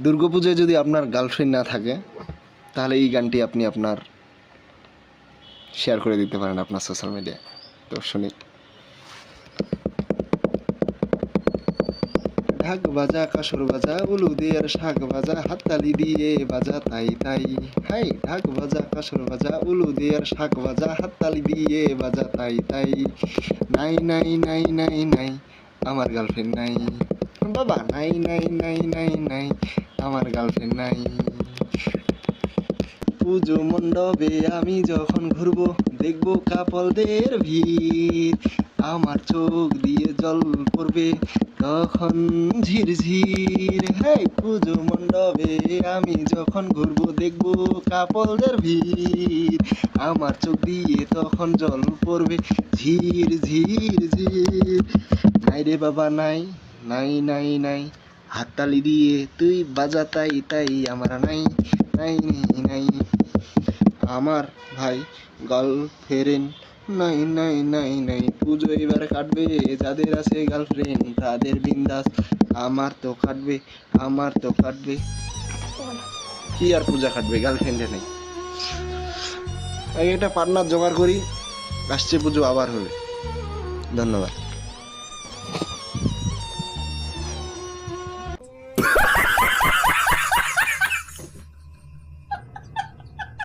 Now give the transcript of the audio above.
দুর্গাপূজায় যদি আপনার গার্লফ্রেন্ড না থাকে তাহলে এই গানটি আপনি আপনার শেয়ার করে দিতে পারেন আপনার সোশ্যাল মিডিয়ায়। তো শুনি। ঢাক বাজা কাসর বাজা উলু দিয়ে শাক বাজা হাততালি দিয়ে বাজা তাই তাই। হাই ঢাক বাজা কাসর বাজা উলু দিয়ে শাক বাজা হাততালি দিয়ে বাজা তাই তাই। নাই নাই নাই নাই নাই আমার গার্লফ্রেন্ড নাই বাবা, নাই নাই নাই নাই নাই আমার গার্লফ্রেন্ড নাই। পুজো মণ্ডপে আমি যখন ঘুরবো দেখবো কাপলদের ভিড়, আমার চোখ দিয়ে জল পড়বে তখন ঝিরঝির। হ্যাঁ পুজো মণ্ডপে আমি যখন ঘুরবো দেখবো কাপলদের ভিড়, আমার চোখ দিয়ে তখন জল পড়বে ঝির ঝির ঝির। নাই রে বাবা নাই নাই নাই নাই হাততালি দিয়ে তুই বাজা তাই তাই আমার নাই নাই নাই আমার ভাই গার্লফ্রেন্ড নাই নাই নাই নাই। পুজো এবার কাটবে যাদের আছে গার্লফ্রেন্ড তাদের বিন্দাস, আমার তো কাটবে আমার তো কাটবে। কি আর পূজা কাটবে, গার্লফ্রেন্ডে নেই। একটা পার্টনার জোগাড় করি, আসছে পুজো আবার হবে। ধন্যবাদ।